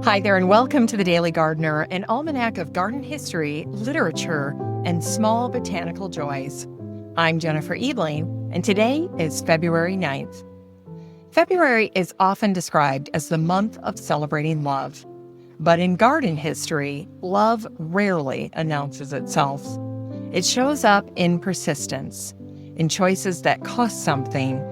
Hi there, and welcome to The Daily Gardener, an almanac of garden history, literature, and small botanical joys. I'm Jennifer Ebling, and today is February 9th. February is often described as the month of celebrating love. But in garden history, love rarely announces itself. It shows up in persistence, in choices that cost something,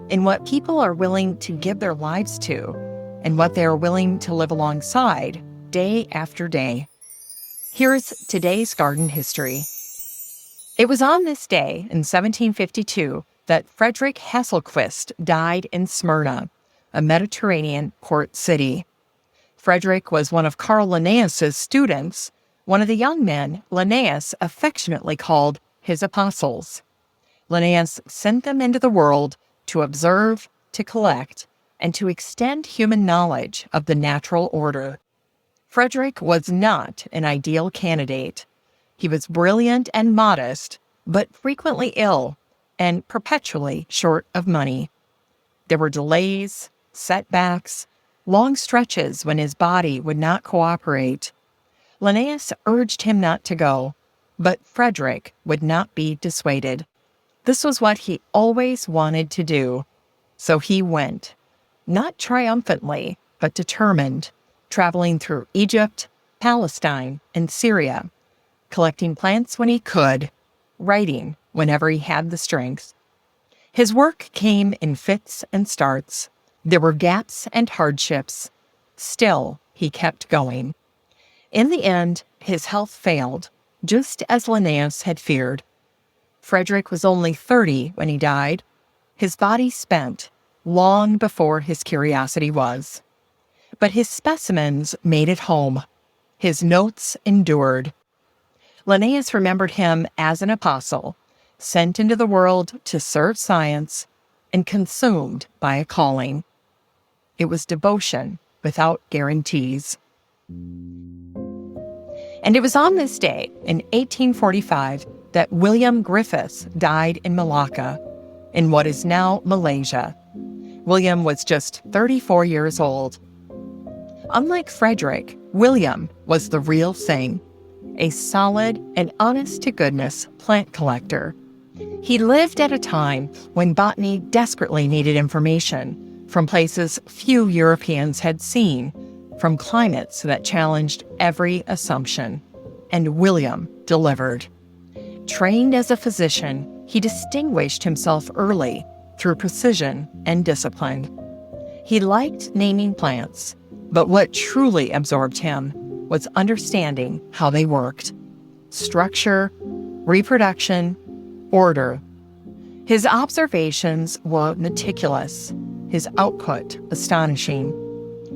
in what people are willing to give their lives to, and what they are willing to live alongside day after day. Here's today's garden history. It was on this day in 1752 that Fredrik Hasselqvist died in Smyrna, a Mediterranean port city. Fredrik was one of Carl Linnaeus' students, one of the young men Linnaeus affectionately called his apostles. Linnaeus sent them into the world to observe, to collect, and to extend human knowledge of the natural order. Fredrik was not an ideal candidate. He was brilliant and modest, but frequently ill and perpetually short of money. There were delays, setbacks, long stretches when his body would not cooperate. Linnaeus urged him not to go, but Fredrik would not be dissuaded. This was what he always wanted to do, so he went. Not triumphantly, but determined, traveling through Egypt, Palestine, and Syria, collecting plants when he could, writing whenever he had the strength. His work came in fits and starts. There were gaps and hardships. Still, he kept going. In the end, his health failed, just as Linnaeus had feared. Fredrik was only 30 when he died, his body spent, long before his curiosity was. But his specimens made it home. His notes endured. Linnaeus remembered him as an apostle, sent into the world to serve science, and consumed by a calling. It was devotion without guarantees. And it was on this day, in 1845, that William Griffith died in Malacca, in what is now Malaysia. William was just 34 years old. Unlike Fredrik, William was the real thing, a solid and honest-to-goodness plant collector. He lived at a time when botany desperately needed information from places few Europeans had seen, from climates that challenged every assumption. And William delivered. Trained as a physician, he distinguished himself early through precision and discipline. He liked naming plants, but what truly absorbed him was understanding how they worked. Structure, reproduction, order. His observations were meticulous, his output astonishing.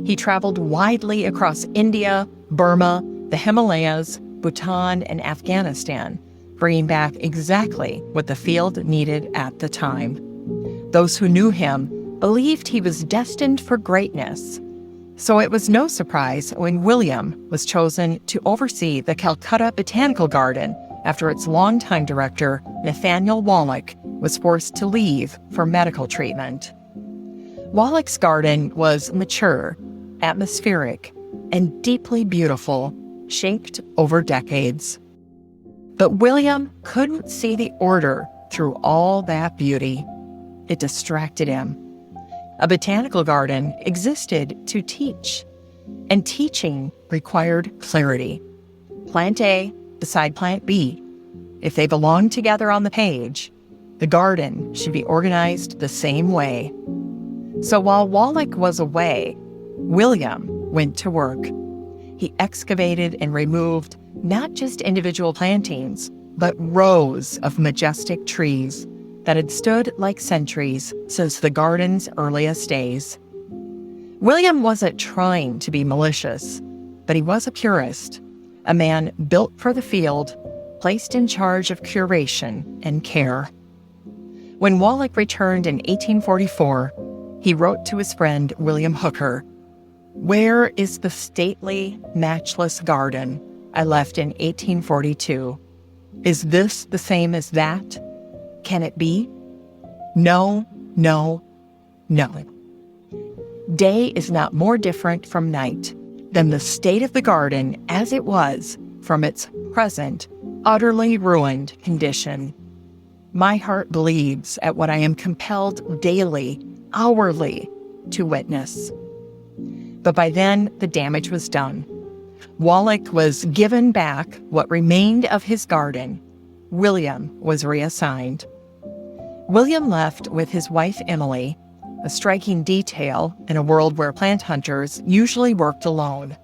He traveled widely across India, Burma, the Himalayas, Bhutan, and Afghanistan, bringing back exactly what the field needed at the time. Those who knew him believed he was destined for greatness. So it was no surprise when William was chosen to oversee the Calcutta Botanical Garden after its longtime director, Nathaniel Wallach, was forced to leave for medical treatment. Wallach's garden was mature, atmospheric, and deeply beautiful, shaped over decades. But William couldn't see the order through all that beauty. It distracted him. A botanical garden existed to teach, and teaching required clarity. Plant A beside plant B. If they belong together on the page, the garden should be organized the same way. So while Wallach was away, William went to work. He excavated and removed not just individual plantings, but rows of majestic trees that had stood like sentries since the garden's earliest days. William wasn't trying to be malicious, but he was a purist, a man built for the field, placed in charge of curation and care. When Wallach returned in 1844, he wrote to his friend William Hooker, "Where is the stately, matchless garden I left in 1842? Is this the same as that? Can it be? No, no, no. Day is not more different from night. than the state of the garden as it was from its present, utterly ruined condition. My heart bleeds at what I am compelled daily, hourly, to witness. But by then, the damage was done. Wallach was given back what remained of his garden. William was reassigned. William left with his wife Emily, a striking detail in a world where plant hunters usually worked alone.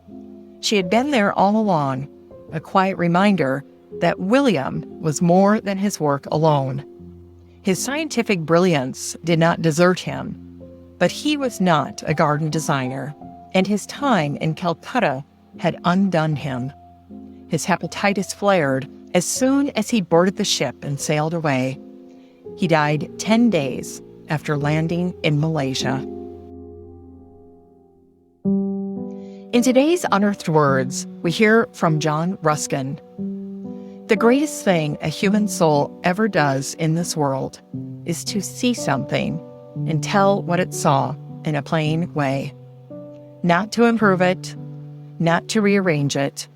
She had been there all along, a quiet reminder that William was more than his work alone. His scientific brilliance did not desert him, but he was not a garden designer, and his time in Calcutta had undone him. His hepatitis flared as soon as he boarded the ship and sailed away. He died 10 days after landing in Malaysia. In today's Unearthed Words, we hear from John Ruskin. The greatest thing a human soul ever does in this world is to see something and tell what it saw in a plain way. Not to improve it, not to rearrange it,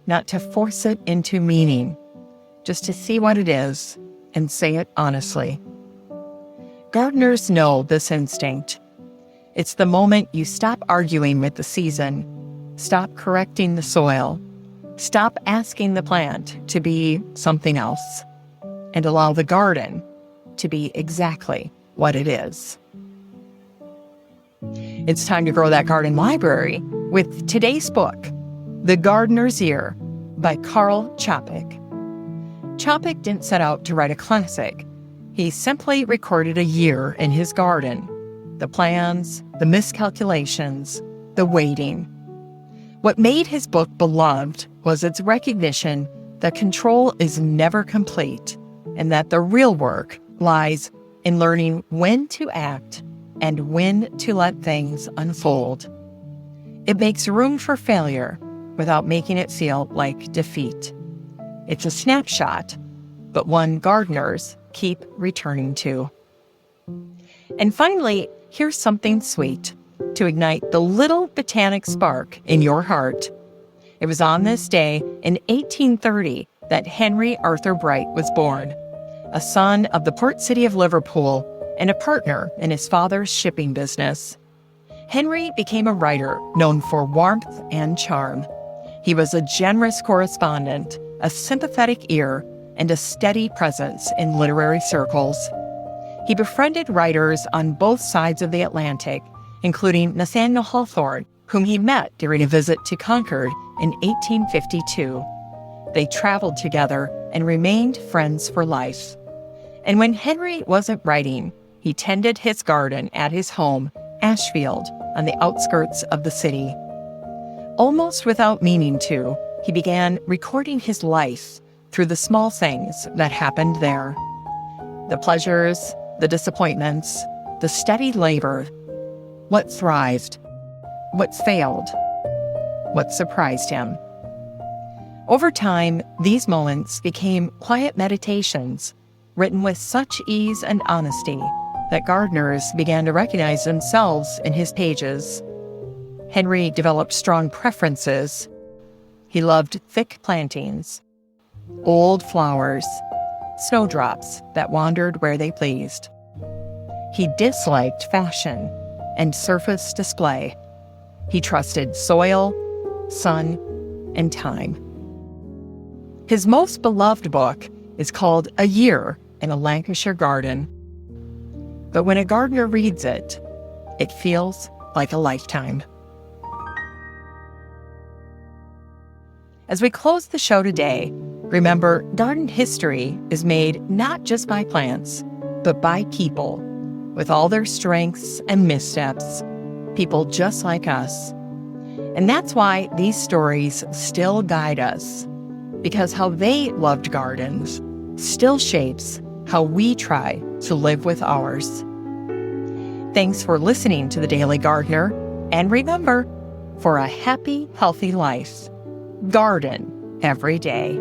not to force it into meaning, just to see what it is and say it honestly. Gardeners know this instinct. It's the moment you stop arguing with the season, stop correcting the soil, stop asking the plant to be something else, and allow the garden to be exactly what it is. It's time to grow that garden library with today's book, The Gardener's Year by Karl Linnaeus. Linnaeus didn't set out to write a classic. He simply recorded a year in his garden. The plans, the miscalculations, the waiting. What made his book beloved was its recognition that control is never complete and that the real work lies in learning when to act and when to let things unfold. It makes room for failure without making it feel like defeat. It's a snapshot, but one gardeners keep returning to. And finally, here's something sweet to ignite the little botanic spark in your heart. It was on this day in 1830 that Henry Arthur Bright was born, a son of the port city of Liverpool and a partner in his father's shipping business. Henry became a writer known for warmth and charm. He was a generous correspondent, a sympathetic ear, and a steady presence in literary circles. He befriended writers on both sides of the Atlantic, including Nathaniel Hawthorne, whom he met during a visit to Concord in 1852. They traveled together and remained friends for life. And when Henry wasn't writing, he tended his garden at his home, Ashfield, on the outskirts of the city. Almost without meaning to, he began recording his life through the small things that happened there. The pleasures, the disappointments, the steady labor, what thrived, what failed, what surprised him. Over time, these moments became quiet meditations, written with such ease and honesty that gardeners began to recognize themselves in his pages. Henry developed strong preferences. He loved thick plantings, old flowers, snowdrops that wandered where they pleased. He disliked fashion and surface display. He trusted soil, sun, and time. His most beloved book is called A Year in a Lancashire Garden. But when a gardener reads it, it feels like a lifetime. As we close the show today, remember, garden history is made not just by plants, but by people, with all their strengths and missteps, people just like us. And that's why these stories still guide us, because how they loved gardens still shapes how we try to live with ours. Thanks for listening to The Daily Gardener, and remember, for a happy, healthy life, garden every day.